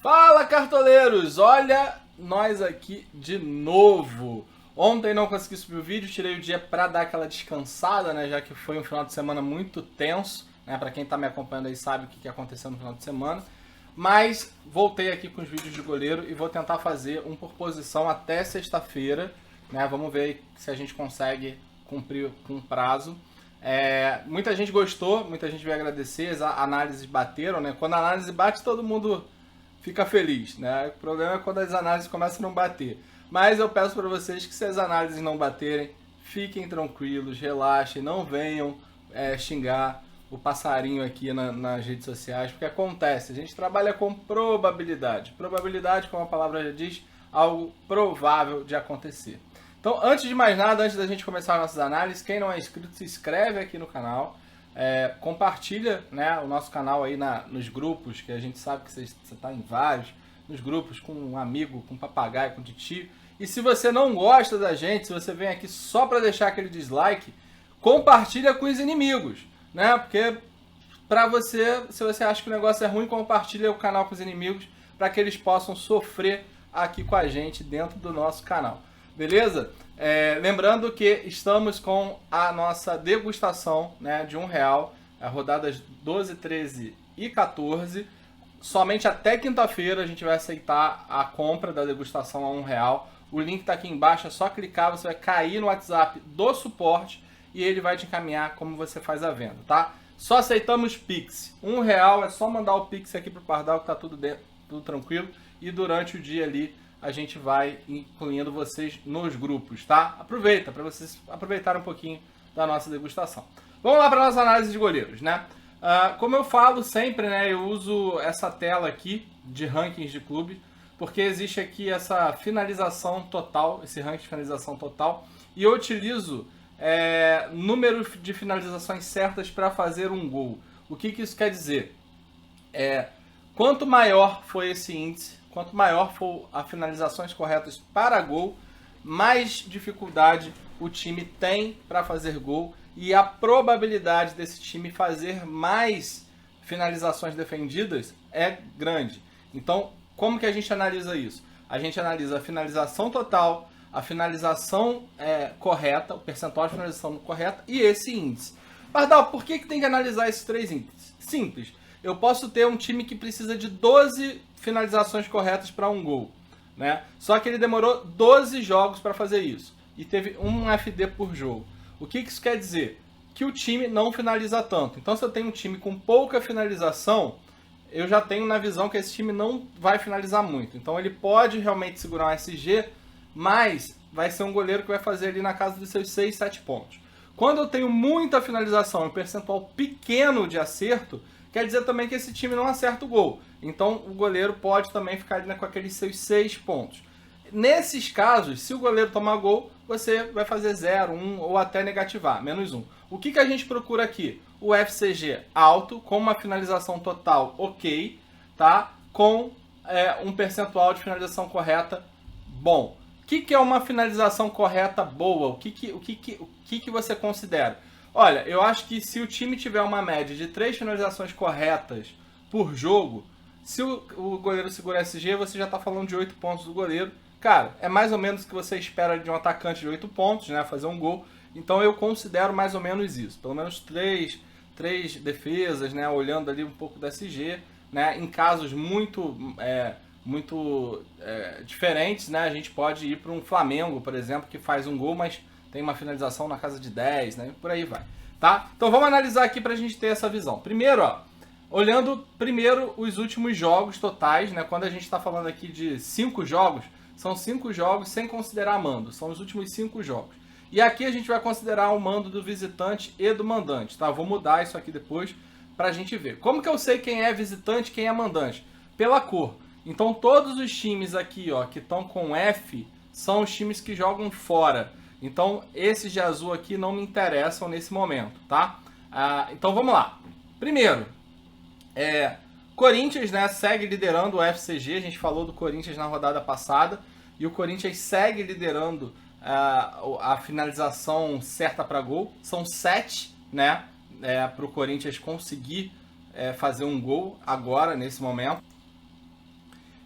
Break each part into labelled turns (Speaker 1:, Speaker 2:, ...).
Speaker 1: Fala, cartoleiros! Olha nós aqui de novo. Ontem não consegui subir o vídeo, tirei o dia para dar aquela descansada, né? Já que foi um final de semana muito tenso, né? Para quem tá me acompanhando aí sabe o que aconteceu no final de semana. Mas voltei aqui com os vídeos de goleiro e vou tentar fazer um por posição até sexta-feira, né? Vamos ver se a gente consegue cumprir com o prazo. Muita gente gostou, muita gente veio agradecer, as análises bateram, né? Quando a análise bate, todo mundo fica feliz, né? O problema é quando as análises começam a não bater. Mas eu peço para vocês que se as análises não baterem, fiquem tranquilos, relaxem, não venham xingar o passarinho aqui nas redes sociais, porque acontece, a gente trabalha com probabilidade. Probabilidade, como a palavra já diz, algo provável de acontecer. Então, antes de mais nada, antes da gente começar nossas análises, quem não é inscrito, se inscreve aqui no canal. Compartilha, né, o nosso canal aí nos grupos, que a gente sabe que você está em vários, nos grupos com um amigo, com um papagaio, com um titio. E se você não gosta da gente, se você vem aqui só para deixar aquele dislike, compartilha com os inimigos, né? Porque para você, se você acha que o negócio é ruim, compartilha o canal com os inimigos para que eles possam sofrer aqui com a gente dentro do nosso canal. Beleza? Lembrando que estamos com a nossa degustação, né, de R$1, rodadas 12, 13 e 14. Somente até quinta-feira a gente vai aceitar a compra da degustação a R$1. O link está aqui embaixo, é só clicar, você vai cair no WhatsApp do suporte e ele vai te encaminhar como você faz a venda, tá? Só aceitamos Pix. R$1 é só mandar o Pix aqui pro Pardal que tá tudo tranquilo. E durante o dia ali a gente vai incluindo vocês nos grupos, tá? Aproveita, para vocês aproveitarem um pouquinho da nossa degustação. Vamos lá para a nossa análise de goleiros, né? Como eu falo sempre, né, eu uso essa tela aqui de rankings de clube, porque existe aqui essa finalização total, esse ranking de finalização total, e eu utilizo número de finalizações certas para fazer um gol. O que isso quer dizer? Quanto maior foi esse índice, quanto maior for as finalizações corretas para gol, mais dificuldade o time tem para fazer gol e a probabilidade desse time fazer mais finalizações defendidas é grande. Então, como que a gente analisa isso? A gente analisa a finalização total, a finalização correta, o percentual de finalização correta e esse índice. Pardal, por que tem que analisar esses três índices? Simples. Eu posso ter um time que precisa de 12 finalizações corretas para um gol, né? Só que ele demorou 12 jogos para fazer isso e teve um FD por jogo. O que isso quer dizer? Que o time não finaliza tanto. Então, se eu tenho um time com pouca finalização, eu já tenho na visão que esse time não vai finalizar muito. Então, ele pode realmente segurar um SG, mas vai ser um goleiro que vai fazer ali na casa dos seus 6, 7 pontos. Quando eu tenho muita finalização e um percentual pequeno de acerto, quer dizer também que esse time não acerta o gol. Então, o goleiro pode também ficar ali com aqueles seus 6 pontos. Nesses casos, se o goleiro tomar gol, você vai fazer 0, 1 ou até negativar, menos 1. O que a gente procura aqui? O FCG alto, com uma finalização total ok, tá? Com um percentual de finalização correta bom. O que é uma finalização correta boa? O que você considera? Olha, eu acho que se o time tiver uma média de 3 finalizações corretas por jogo, se o goleiro segura SG, você já está falando de 8 pontos do goleiro. Cara, é mais ou menos o que você espera de um atacante de 8 pontos, né? Fazer um gol. Então eu considero mais ou menos isso. Pelo menos 3 defesas, né? Olhando ali um pouco da SG, né? Em casos muito diferentes, né? A gente pode ir para um Flamengo, por exemplo, que faz um gol, mas tem uma finalização na casa de 10, né? Por aí vai, tá? Então vamos analisar aqui para a gente ter essa visão. Primeiro, olhando primeiro os últimos jogos totais, né? Quando a gente está falando aqui de 5 jogos, são 5 jogos sem considerar mando, são os últimos 5 jogos. E aqui a gente vai considerar o mando do visitante e do mandante, tá? Eu vou mudar isso aqui depois para a gente ver. Como que eu sei quem é visitante e quem é mandante? Pela cor. Então todos os times aqui, que estão com F, são os times que jogam fora. Então esses de azul aqui não me interessam nesse momento, tá? Então vamos lá. Primeiro, Corinthians, né, segue liderando o FCG. A gente falou do Corinthians na rodada passada. E o Corinthians segue liderando a finalização certa para gol. São 7, né, para o Corinthians conseguir fazer um gol agora, nesse momento.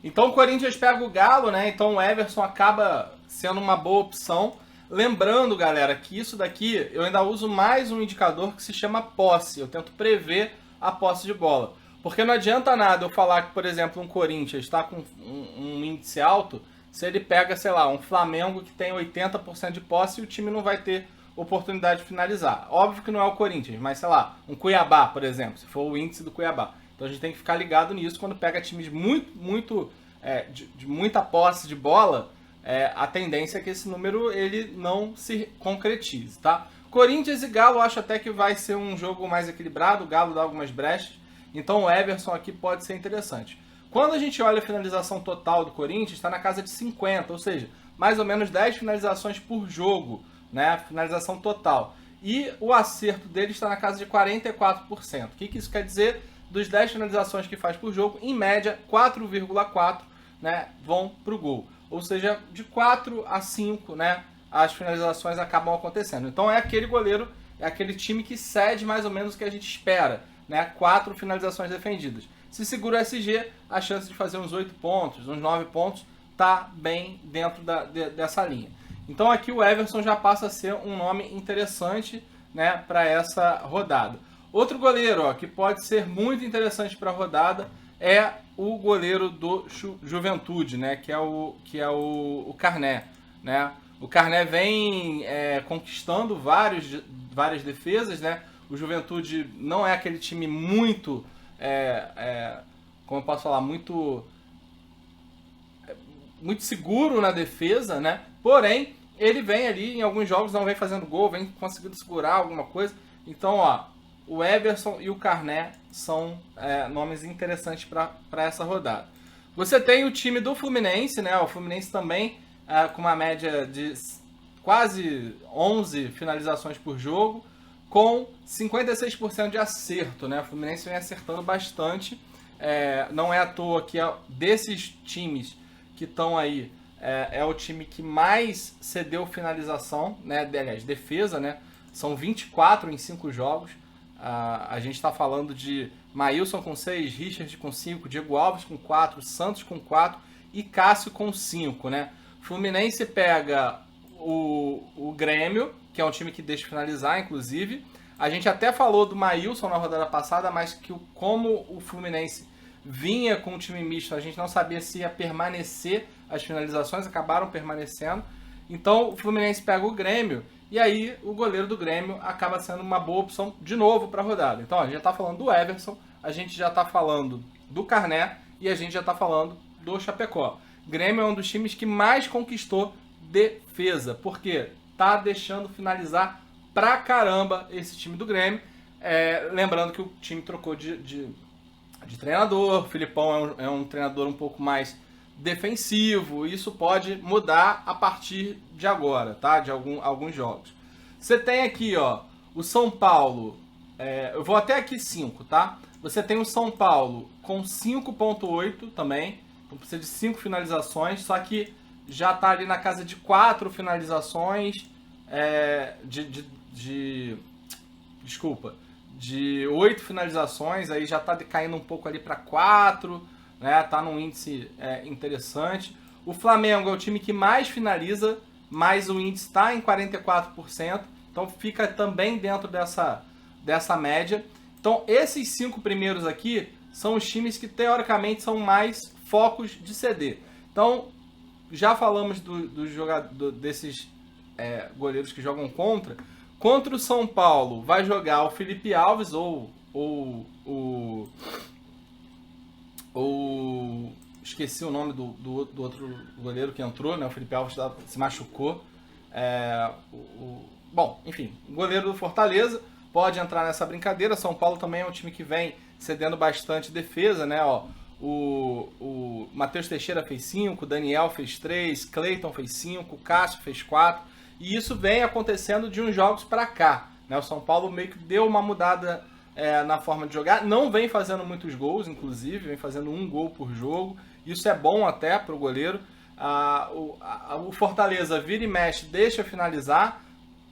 Speaker 1: Então o Corinthians pega o Galo, né? Então o Everson acaba sendo uma boa opção. Lembrando, galera, que isso daqui eu ainda uso mais um indicador que se chama posse. Eu tento prever a posse de bola. Porque não adianta nada eu falar que, por exemplo, um Corinthians está com um índice alto, se ele pega, sei lá, um Flamengo que tem 80% de posse e o time não vai ter oportunidade de finalizar. Óbvio que não é o Corinthians, mas sei lá, um Cuiabá, por exemplo, se for o índice do Cuiabá. Então a gente tem que ficar ligado nisso quando pega times de muita posse de bola, a tendência é que esse número ele não se concretize, tá? Corinthians e Galo eu acho até que vai ser um jogo mais equilibrado, o Galo dá algumas brechas, então o Everson aqui pode ser interessante. Quando a gente olha a finalização total do Corinthians, está na casa de 50, ou seja, mais ou menos 10 finalizações por jogo, né? Finalização total. E o acerto dele está na casa de 44%. O que isso quer dizer? Dos 10 finalizações que faz por jogo, em média, 4,4, né, vão para o gol. Ou seja, de 4 a 5, né, as finalizações acabam acontecendo. Então é aquele goleiro, é aquele time que cede mais ou menos o que a gente espera, né, 4 finalizações defendidas. Se segura o SG, a chance de fazer uns 8 pontos, uns 9 pontos, tá bem dentro dessa linha. Então aqui o Everson já passa a ser um nome interessante, né, para essa rodada. Outro goleiro, ó, que pode ser muito interessante para a rodada é o goleiro do Juventude, né, que é o Carné, né? O Carné vem conquistando várias defesas, né? O Juventude não é aquele time muito, como eu posso falar, muito seguro na defesa, né? Porém, ele vem ali em alguns jogos, não vem fazendo gol, vem conseguindo segurar alguma coisa. Então, ó, o Everson e o Carné são nomes interessantes para essa rodada. Você tem o time do Fluminense, né? O Fluminense também com uma média de quase 11 finalizações por jogo, com 56% de acerto, né? O Fluminense vem acertando bastante. Não é à toa que desses times que estão aí, é o time que mais cedeu finalização, né? Aliás, defesa, né? São 24 em 5 jogos. A gente está falando de Maílson com 6, Richard com 5, Diego Alves com 4, Santos com 4 e Cássio com 5, né? Fluminense pega o Grêmio, que é um time que deixa finalizar, inclusive. A gente até falou do Maílson na rodada passada, mas que como o Fluminense vinha com um time misto, a gente não sabia se ia permanecer as finalizações, acabaram permanecendo. Então o Fluminense pega o Grêmio, e aí o goleiro do Grêmio acaba sendo uma boa opção de novo para a rodada. Então a gente já está falando do Everson, a gente já está falando do Carné e a gente já está falando do Chapecó. Grêmio é um dos times que mais conquistou defesa, porque tá deixando finalizar pra caramba esse time do Grêmio. Lembrando que o time trocou de treinador, o Filipão é um treinador um pouco mais defensivo, isso pode mudar a partir de agora, tá? De alguns jogos. Você tem aqui, ó, o São Paulo, eu vou até aqui 5, tá? Você tem o São Paulo com 5.8 também, então precisa de 5 finalizações, só que já tá ali na casa de 4 finalizações, de 8 finalizações, aí já tá caindo um pouco ali para 4, né? Tá num índice interessante. O Flamengo é o time que mais finaliza, mas o índice está em 44%, então fica também dentro dessa média. Então esses 5 primeiros aqui são os times que teoricamente são mais focos de CD. Então já falamos desses goleiros que jogam contra. Contra o São Paulo vai jogar o Felipe Alves ou esqueci o nome do outro goleiro que entrou, né? O Felipe Alves se machucou. Bom, enfim, o goleiro do Fortaleza pode entrar nessa brincadeira. São Paulo também é um time que vem cedendo bastante defesa, né? Ó, o Matheus Teixeira fez 5, o Daniel fez 3, Cleiton fez 5, o Cássio fez 4. E isso vem acontecendo de uns jogos para cá, né? O São Paulo meio que deu uma mudada na forma de jogar. Não vem fazendo muitos gols, inclusive, vem fazendo 1 gol por jogo. Isso é bom até para o goleiro. O Fortaleza vira e mexe, deixa finalizar,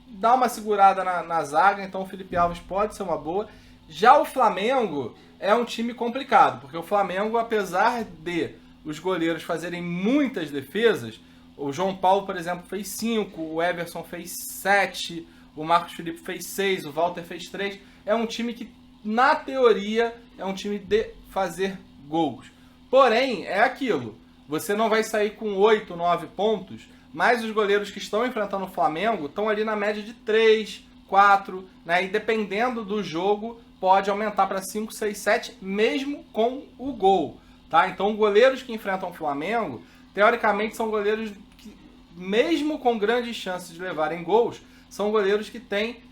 Speaker 1: dá uma segurada na zaga, então o Felipe Alves pode ser uma boa. Já o Flamengo é um time complicado, porque o Flamengo, apesar de os goleiros fazerem muitas defesas. O João Paulo, por exemplo, fez 5, o Everson fez 7, o Marcos Felipe fez 6, o Walter fez 3. É um time que, na teoria, é um time de fazer gols. Porém, é aquilo. Você não vai sair com 8, 9 pontos, mas os goleiros que estão enfrentando o Flamengo estão ali na média de 3, 4, né? E dependendo do jogo, pode aumentar para 5, 6, 7, mesmo com o gol. Tá? Então, goleiros que enfrentam o Flamengo, teoricamente, são goleiros que, mesmo com grandes chances de levarem gols, são goleiros que têm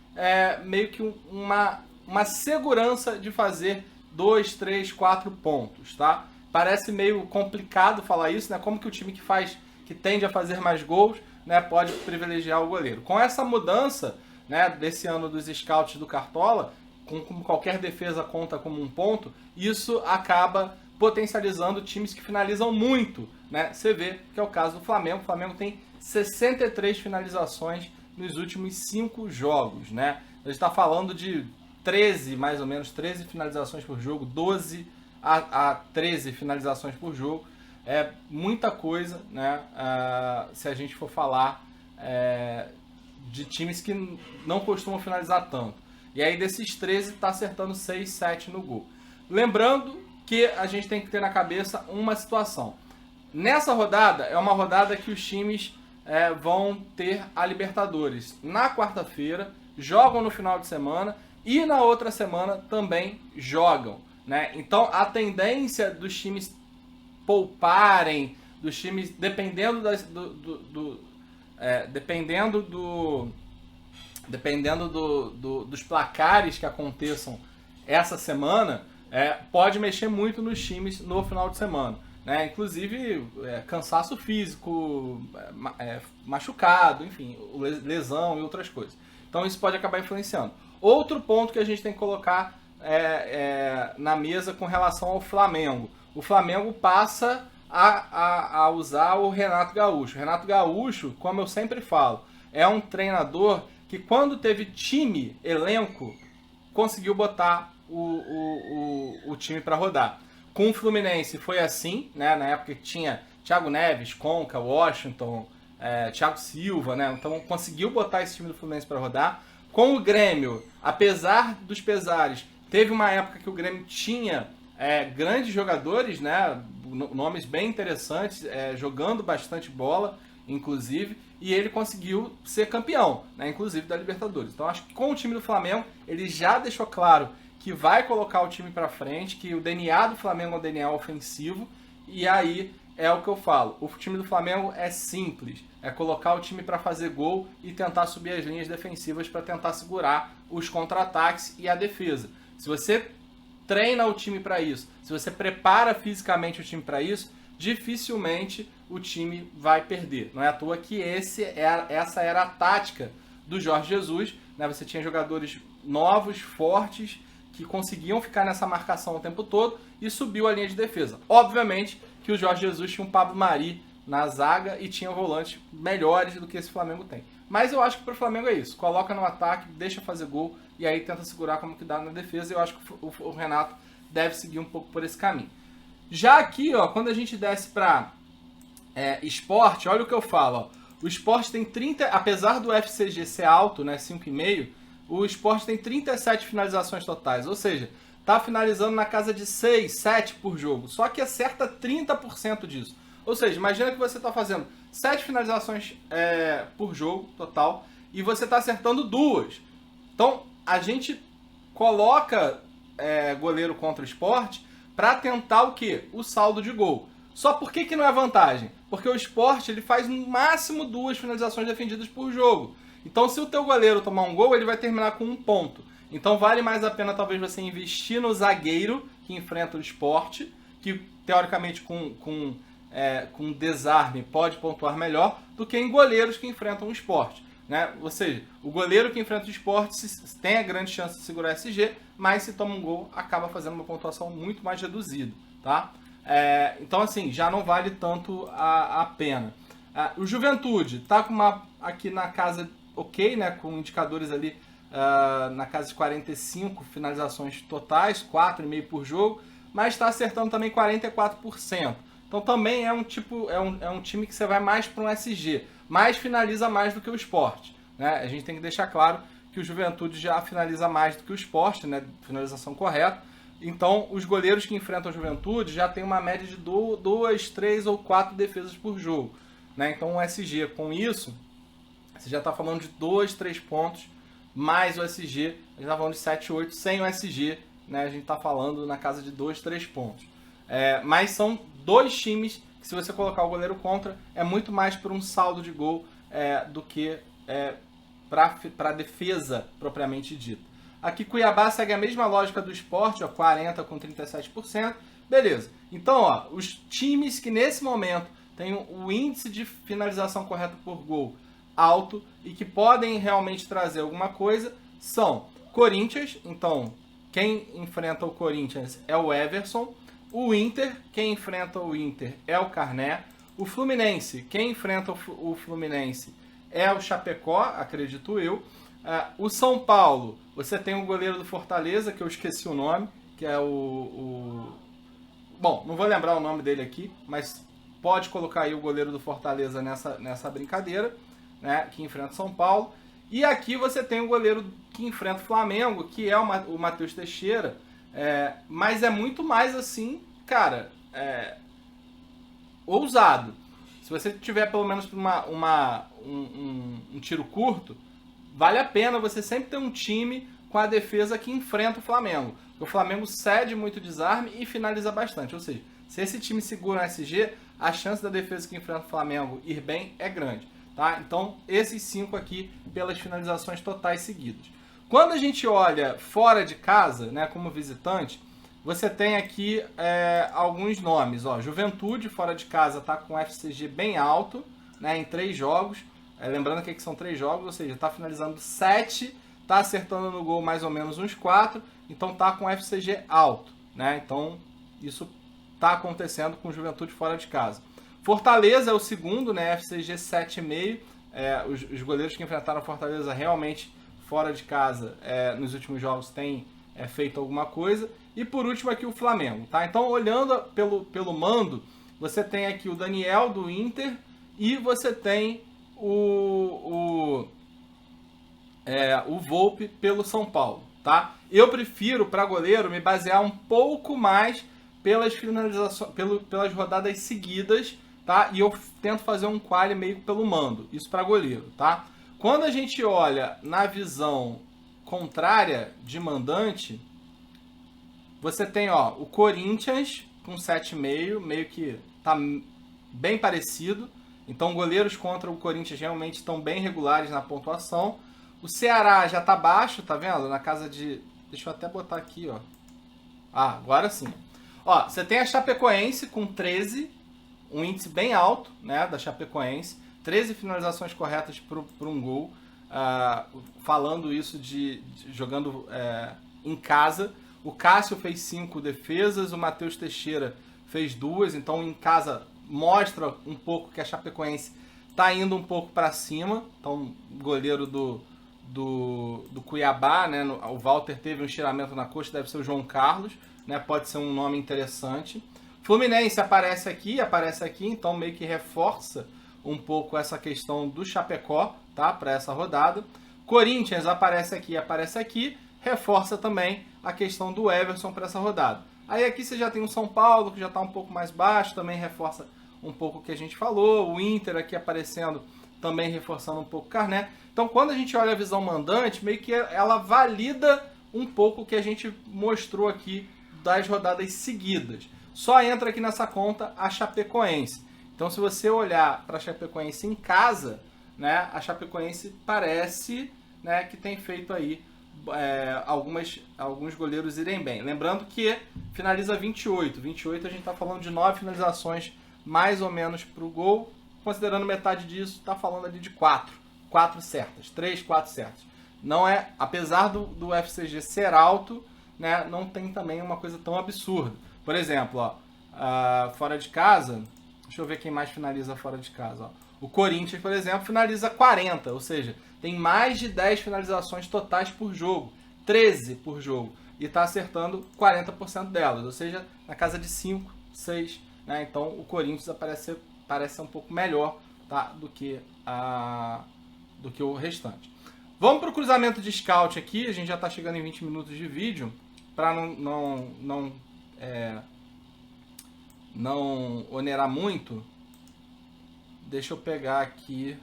Speaker 1: meio que uma segurança de fazer 2, 3, 4 pontos. Tá? Parece meio complicado falar isso, né? Como que o time que tende a fazer mais gols, né, pode privilegiar o goleiro. Com essa mudança, né, desse ano dos scouts do Cartola, com qualquer defesa conta como um ponto, isso acaba potencializando times que finalizam muito, né? Você vê que é o caso do Flamengo. O Flamengo tem 63 finalizações nos últimos 5 jogos, né? A gente está falando de 13, mais ou menos, 13 finalizações por jogo, 12 a 13 finalizações por jogo. É muita coisa, né? Se a gente for falar de times que não costumam finalizar tanto. E aí desses 13 está acertando 6, 7 no gol. Lembrando que a gente tem que ter na cabeça uma situação. Nessa rodada, é uma rodada que os times vão ter a Libertadores na quarta-feira, jogam no final de semana e na outra semana também jogam, né? Então a tendência dos times pouparem, dos times, dependendo dos placares que aconteçam essa semana, pode mexer muito nos times no final de semana, né? Inclusive cansaço físico, machucado, enfim, lesão e outras coisas. Então isso pode acabar influenciando. Outro ponto que a gente tem que colocar na mesa com relação ao Flamengo. O Flamengo passa a usar o Renato Gaúcho. O Renato Gaúcho, como eu sempre falo, é um treinador que quando teve time, elenco, conseguiu botar o time para rodar. Com o Fluminense foi assim, né? Na época que tinha Thiago Neves, Conca, Washington, Thiago Silva, né? Então conseguiu botar esse time do Fluminense para rodar. Com o Grêmio, apesar dos pesares, teve uma época que o Grêmio tinha grandes jogadores, né? Nomes bem interessantes, jogando bastante bola, inclusive, e ele conseguiu ser campeão, né? Inclusive da Libertadores. Então acho que com o time do Flamengo, ele já deixou claro que vai colocar o time para frente, que o DNA do Flamengo é um DNA ofensivo, e aí é o que eu falo. O time do Flamengo é simples, é colocar o time para fazer gol e tentar subir as linhas defensivas para tentar segurar os contra-ataques e a defesa. Se você treina o time para isso, se você prepara fisicamente o time para isso, dificilmente o time vai perder. Não é à toa que essa era a tática do Jorge Jesus, né? Você tinha jogadores novos, fortes, que conseguiam ficar nessa marcação o tempo todo e subiu a linha de defesa. Obviamente que o Jorge Jesus tinha um Pablo Mari na zaga e tinha volantes melhores do que esse Flamengo tem. Mas eu acho que para o Flamengo é isso. Coloca no ataque, deixa fazer gol e aí tenta segurar como que dá na defesa. Eu acho que o Renato deve seguir um pouco por esse caminho. Já aqui, ó, quando a gente desce para esporte, olha o que eu falo. Ó. O esporte tem 30, apesar do FCG ser alto, né, 5,5, o esporte tem 37 finalizações totais. Ou seja, tá finalizando na casa de 6, 7 por jogo. Só que acerta 30% disso. Ou seja, imagina que você está fazendo 7 finalizações por jogo total e você está acertando 2. Então, a gente coloca goleiro contra o Sport para tentar o quê? O saldo de gol. Só por que não é vantagem? Porque o Sport ele faz no máximo 2 finalizações defendidas por jogo. Então, se o teu goleiro tomar um gol, ele vai terminar com 1 ponto. Então, vale mais a pena talvez você investir no zagueiro que enfrenta o Sport, que teoricamente com desarme pode pontuar melhor do que em goleiros que enfrentam o Sport, né? Ou seja, o goleiro que enfrenta o Sport tem a grande chance de segurar SG, mas se toma um gol, acaba fazendo uma pontuação muito mais reduzida, tá? Então, assim, já não vale tanto a pena. O Juventude está aqui na casa ok, né? Com indicadores ali na casa de 45 finalizações totais, 4,5 por jogo, mas está acertando também 44%. Então também é um tipo, é um time que você vai mais para um SG, mas finaliza mais do que o Sport, né? A gente tem que deixar claro que o Juventude já finaliza mais do que o Sport, né? Finalização correta. Então, os goleiros que enfrentam a Juventude já tem uma média de 2, 3 ou 4 defesas por jogo, né? Então, o SG, com isso, você já está falando de 2, 3 pontos, mais o SG, a gente está falando de 7, 8, sem o SG, né? A gente está falando na casa de 2, 3 pontos. Mas são dois times que, se você colocar o goleiro contra, é muito mais por um saldo de gol do que para a defesa propriamente dita. Aqui Cuiabá segue a mesma lógica do Sport, ó, 40 com 37%. Beleza. Então, ó, os times que nesse momento têm o índice de finalização correta por gol alto e que podem realmente trazer alguma coisa são Corinthians. Então, quem enfrenta o Corinthians é o Everson. O Inter, quem enfrenta o Inter é o Carné. O Fluminense, quem enfrenta o Fluminense é o Chapecó, acredito eu. O São Paulo, você tem o goleiro do Fortaleza, que eu esqueci o nome, que é Bom, não vou lembrar o nome dele aqui, mas pode colocar aí o goleiro do Fortaleza nessa brincadeira, né, que enfrenta o São Paulo. E aqui você tem o goleiro que enfrenta o Flamengo, que é o Matheus Teixeira, mas é muito mais assim, cara, ousado. Se você tiver pelo menos um tiro curto, vale a pena você sempre ter um time com a defesa que enfrenta o Flamengo. O Flamengo cede muito desarme e finaliza bastante. Ou seja, se esse time segura o SG, a chance da defesa que enfrenta o Flamengo ir bem é grande. Tá? Então, esses 5 aqui pelas finalizações totais seguidas. Quando a gente olha fora de casa, né, como visitante, você tem aqui alguns nomes. Ó, Juventude, fora de casa, está com FCG bem alto, né, em 3 jogos. Lembrando que aqui são 3 jogos, ou seja, está finalizando 7, está acertando no gol mais ou menos uns 4, então está com FCG alto, né? Então isso está acontecendo com Juventude fora de casa. Fortaleza é o segundo, né? FCG 7,5. Os goleiros que enfrentaram Fortaleza realmente fora de casa nos últimos jogos têm feito alguma coisa. E por último aqui o Flamengo, tá? Então olhando pelo mando, você tem aqui o Daniel do Inter e você tem o Volpe pelo São Paulo, tá? Eu prefiro para goleiro me basear um pouco mais pelas finalizações, pelas rodadas seguidas, tá? E eu tento fazer um quali meio pelo mando, isso para goleiro, tá? Quando a gente olha na visão contrária de mandante, você tem, ó, o Corinthians com 7,5, meio que tá bem parecido. Então, goleiros contra o Corinthians realmente estão bem regulares na pontuação. O Ceará já está baixo, tá vendo? Na casa de... Deixa eu até botar aqui, ó. Agora sim. Ó, você tem a Chapecoense com 13, um índice bem alto, né, da Chapecoense. 13 finalizações corretas por um gol. Falando isso jogando em casa. O Cássio fez 5 defesas, o Matheus Teixeira fez 2. Então, em casa... mostra um pouco que a Chapecoense está indo um pouco para cima. Então, o goleiro do Cuiabá, né, o Walter teve um estiramento na coxa, deve ser o João Carlos, né, pode ser um nome interessante. Fluminense aparece aqui, então meio que reforça um pouco essa questão do Chapecó, tá, para essa rodada. Corinthians aparece aqui, reforça também a questão do Everson para essa rodada. Aí aqui você já tem o São Paulo, que já está um pouco mais baixo, também reforça um pouco o que a gente falou. O Inter aqui aparecendo, também reforçando um pouco o Carné. Então, quando a gente olha a visão mandante, meio que ela valida um pouco o que a gente mostrou aqui das rodadas seguidas. Só entra aqui nessa conta a Chapecoense. Então, se você olhar para a Chapecoense em casa, né, a Chapecoense parece, né, que tem feito aí alguns goleiros irem bem. Lembrando que finaliza 28. 28 a gente está falando de 9 finalizações mais ou menos para o gol. Considerando metade disso, está falando ali de 4 certas. 3, 4 certas. Não é, apesar do FCG ser alto, né, não tem também uma coisa tão absurda. Por exemplo, ó, fora de casa, deixa eu ver quem mais finaliza fora de casa. Ó. O Corinthians, por exemplo, finaliza 40, ou seja, tem mais de 10 finalizações totais por jogo, 13 por jogo, e está acertando 40% delas, ou seja, na casa de 5, 6 né? Então o Corinthians parece ser um pouco melhor, tá? do que o restante. Vamos para o cruzamento de scout aqui, a gente já está chegando em 20 minutos de vídeo, para não onerar muito. Deixa eu pegar aqui.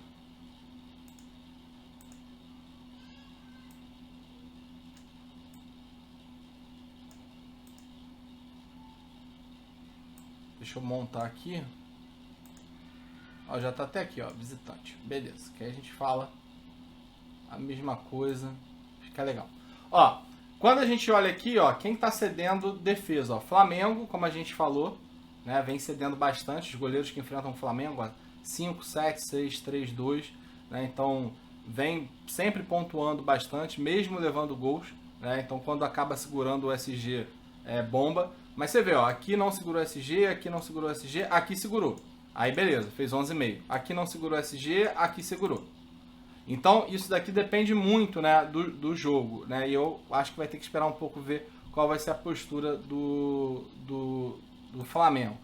Speaker 1: Deixa eu montar aqui. Ó, já tá até aqui, ó, visitante. Beleza, que aí a gente fala a mesma coisa, fica legal. Ó, quando a gente olha aqui, ó, quem tá cedendo defesa, ó, Flamengo, como a gente falou, né, vem cedendo bastante, os goleiros que enfrentam o Flamengo, ó, 5, 7, 6, 3, 2, né, então vem sempre pontuando bastante, mesmo levando gols, né, então quando acaba segurando o SG, é bomba, mas você vê, ó, aqui não segurou o SG, aqui não segurou o SG, aqui segurou, aí beleza, fez 11,5, aqui não segurou o SG, aqui segurou. Então, isso daqui depende muito, né, do jogo, né, e eu acho que vai ter que esperar um pouco ver qual vai ser a postura do Flamengo.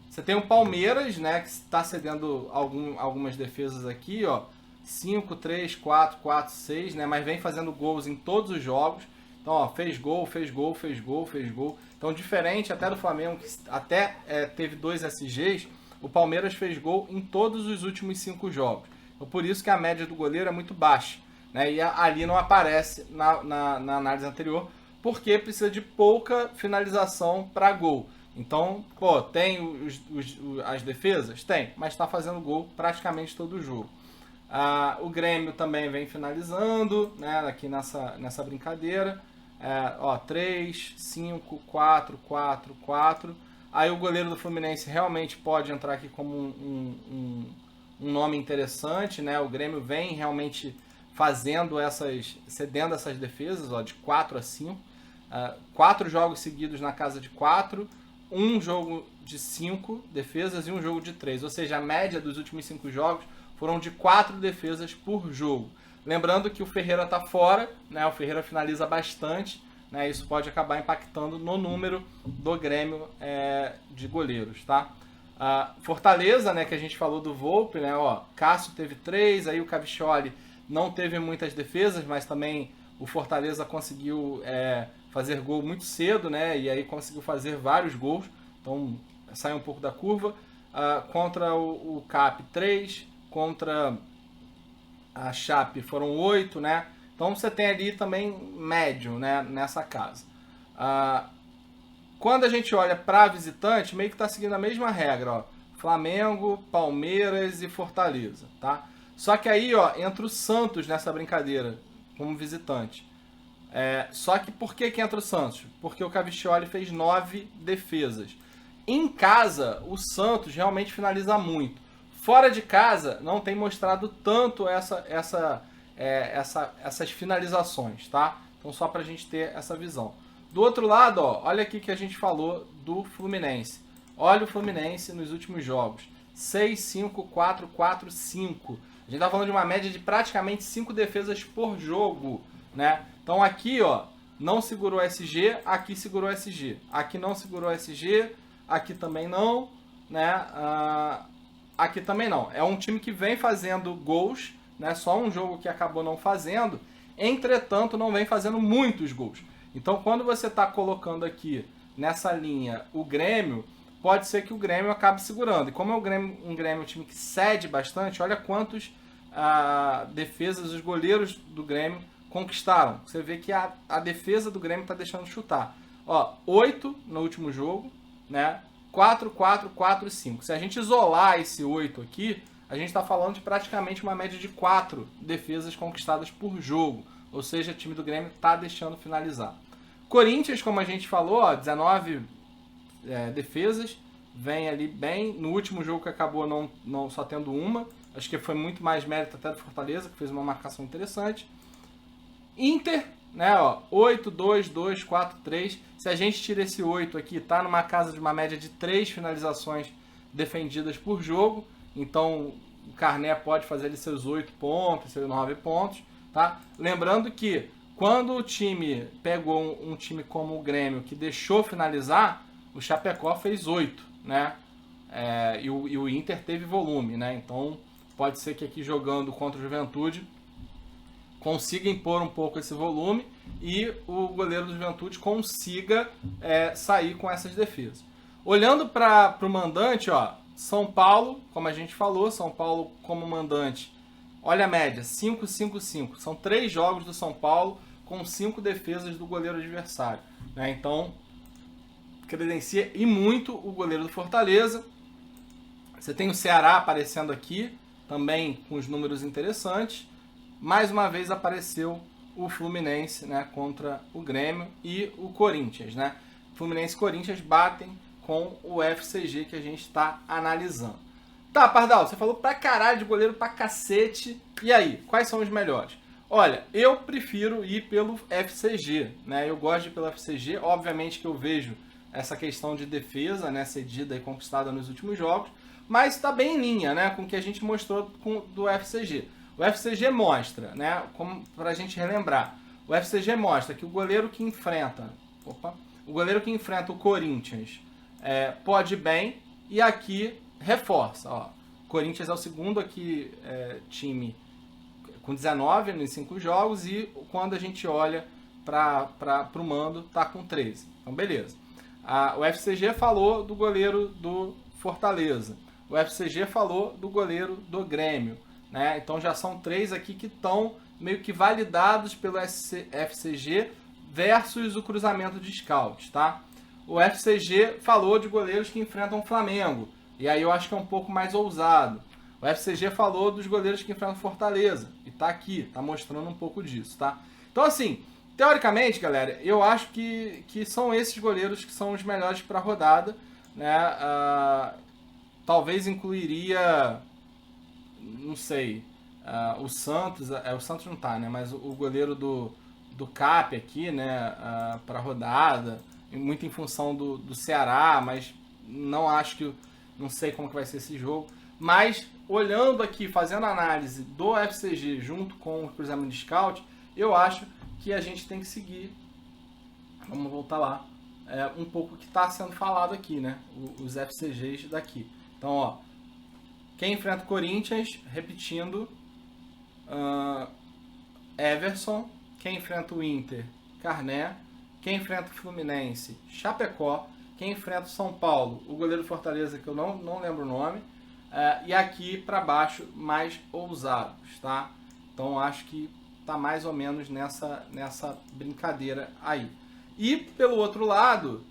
Speaker 1: Você tem o Palmeiras, né, que está cedendo algumas defesas aqui, ó, 5, 3, 4, 4, 6, né, mas vem fazendo gols em todos os jogos. Então, ó, fez gol, fez gol, fez gol, fez gol. Então, diferente até do Flamengo, que até teve 2 SGs, o Palmeiras fez gol em todos os últimos 5 jogos. Então, por isso que a média do goleiro é muito baixa, né? E ali não aparece na análise anterior, porque precisa de pouca finalização para gol. Então, pô, tem as defesas? Tem, mas está fazendo gol praticamente todo o jogo. O Grêmio também vem finalizando, né, aqui nessa brincadeira. Ó, 3, 5, 4, 4, 4. Aí o goleiro do Fluminense realmente pode entrar aqui como um nome interessante, né? O Grêmio vem realmente cedendo essas defesas, ó, de 4 a 5. 4 jogos seguidos na casa de 4, um jogo de 5 defesas e um jogo de 3. Ou seja, a média dos últimos 5 jogos foram de 4 defesas por jogo. Lembrando que o Ferreira está fora, né? O Ferreira finaliza bastante, né? Isso pode acabar impactando no número do Grêmio de goleiros, tá? Fortaleza, né, que a gente falou do Volpi, né, ó, Cássio teve 3, aí o Cavicchioli não teve muitas defesas, mas também o Fortaleza conseguiu fazer gol muito cedo, né, e aí conseguiu fazer vários gols, então sai um pouco da curva. Contra o CAP 3, contra a Chape foram 8, né, então você tem ali também médio, né, nessa casa. Quando a gente olha para visitante, meio que está seguindo a mesma regra, ó. Flamengo, Palmeiras e Fortaleza, tá? Só que aí, ó, entra o Santos nessa brincadeira, como visitante. Só que por que entra o Santos? Porque o Cavicchioli fez 9 defesas. Em casa, o Santos realmente finaliza muito. Fora de casa, não tem mostrado tanto essas finalizações, tá? Então, só para a gente ter essa visão. Do outro lado, ó, olha aqui que a gente falou do Fluminense. Olha o Fluminense nos últimos jogos. 6, 5, 4, 4, 5. A gente tá falando de uma média de praticamente 5 defesas por jogo, né? Então aqui, ó, não segurou SG, aqui segurou SG. Aqui não segurou SG, aqui também não, né? Aqui também não. É um time que vem fazendo gols, né? Só um jogo que acabou não fazendo. Entretanto, não vem fazendo muitos gols. Então, quando você está colocando aqui nessa linha o Grêmio, pode ser que o Grêmio acabe segurando. E como é um Grêmio um time que cede bastante, olha quantos defesas os goleiros do Grêmio conquistaram. Você vê que a defesa do Grêmio está deixando chutar. Ó, 8 no último jogo, né? 4, 4, 4, 5. Se a gente isolar esse 8 aqui, a gente está falando de praticamente uma média de 4 defesas conquistadas por jogo. Ou seja, o time do Grêmio está deixando finalizar. Corinthians, como a gente falou, ó, 19 defesas, vem ali bem. No último jogo que acabou não só tendo uma, acho que foi muito mais mérito até do Fortaleza, que fez uma marcação interessante. Inter, né, ó, 8, 2, 2, 4, 3. Se a gente tira esse 8 aqui, tá numa casa de uma média de 3 finalizações defendidas por jogo. Então, o Carné pode fazer ali seus 8 pontos, seus 9 pontos. Tá? Lembrando que quando o time pegou um time como o Grêmio que deixou finalizar, o Chapecó fez 8, né? E o Inter teve volume, né? Então pode ser que aqui jogando contra o Juventude consiga impor um pouco esse volume e o goleiro do Juventude consiga sair com essas defesas. Olhando para o mandante, ó, São Paulo, como a gente falou, São Paulo como mandante, olha a média, 5-5-5. São 3 jogos do São Paulo com 5 defesas do goleiro adversário, né? Então, credencia e muito o goleiro do Fortaleza. Você tem o Ceará aparecendo aqui, também com os números interessantes. Mais uma vez apareceu o Fluminense, né, contra o Grêmio e o Corinthians, né? Fluminense e Corinthians batem com o FCG que a gente está analisando. Tá, Pardal, você falou pra caralho de goleiro pra cacete. E aí, quais são os melhores? Olha, eu prefiro ir pelo FCG, né? Eu gosto de ir pelo FCG. Obviamente que eu vejo essa questão de defesa, né, cedida e conquistada nos últimos jogos, mas está bem em linha, né, com o que a gente mostrou do FCG. O FCG mostra, né, como para a gente relembrar, o FCG mostra que o goleiro que enfrenta, o Corinthians pode ir bem, e aqui reforça, ó, o Corinthians é o segundo aqui time com 19 nos 5 jogos, e quando a gente olha para o mando, tá com 13. Então beleza. O FCG falou do goleiro do Fortaleza. O FCG falou do goleiro do Grêmio, né? Então já são 3 aqui que estão meio que validados pelo FCG versus o cruzamento de scouts, tá? O FCG falou de goleiros que enfrentam o Flamengo, e aí eu acho que é um pouco mais ousado. O FCG falou dos goleiros que enfrentam Fortaleza, e tá aqui, tá mostrando um pouco disso, tá? Então assim, teoricamente, galera, eu acho que são esses goleiros que são os melhores para a rodada, né? Talvez incluiria, não sei, o Santos, o Santos não tá, né? Mas o goleiro do Cap aqui, né? Para a rodada, muito em função do Ceará, mas não acho que, não sei como que vai ser esse jogo. Mas olhando aqui, fazendo análise do FCG junto com o cruzamento de scout, eu acho que a gente tem que seguir, vamos voltar lá, um pouco que está sendo falado aqui, né? Os FCGs daqui. Então, ó, quem enfrenta o Corinthians, repetindo, Everson. Quem enfrenta o Inter, Carné. Quem enfrenta o Fluminense, Chapecó. Quem enfrenta o São Paulo, o goleiro do Fortaleza, que eu não lembro o nome. E aqui para baixo, mais ousados, tá? Então, acho que tá mais ou menos nessa brincadeira aí. E pelo outro lado,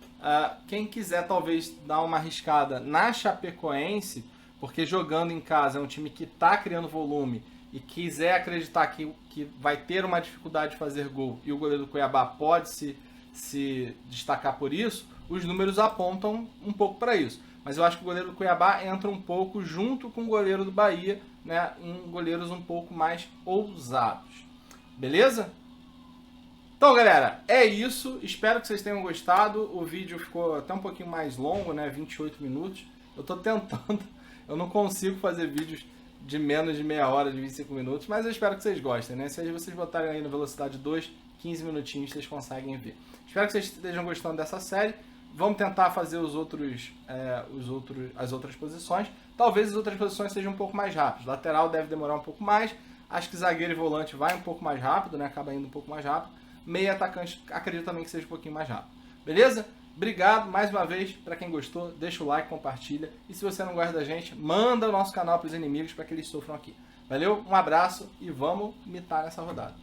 Speaker 1: quem quiser talvez dar uma arriscada na Chapecoense, porque jogando em casa é um time que está criando volume e quiser acreditar que vai ter uma dificuldade de fazer gol e o goleiro do Cuiabá pode se destacar por isso, os números apontam um pouco para isso. Mas eu acho que o goleiro do Cuiabá entra um pouco junto com o goleiro do Bahia, né, em goleiros um pouco mais ousados. Beleza? Então, galera, é isso. Espero que vocês tenham gostado. O vídeo ficou até um pouquinho mais longo, né? 28 minutos. Eu tô tentando. Eu não consigo fazer vídeos de menos de meia hora, de 25 minutos, mas eu espero que vocês gostem, né? Se vocês botarem aí na velocidade 2, 15 minutinhos, vocês conseguem ver. Espero que vocês estejam gostando dessa série. Vamos tentar fazer as outras posições. Talvez as outras posições sejam um pouco mais rápidas. Lateral deve demorar um pouco mais. Acho que zagueiro e volante vai um pouco mais rápido, né? Acaba indo um pouco mais rápido. Meio atacante, acredito também que seja um pouquinho mais rápido. Beleza? Obrigado mais uma vez. Para quem gostou, deixa o like, compartilha. E se você não gosta da gente, manda o nosso canal para os inimigos para que eles sofram aqui. Valeu? Um abraço e vamos mitar nessa rodada.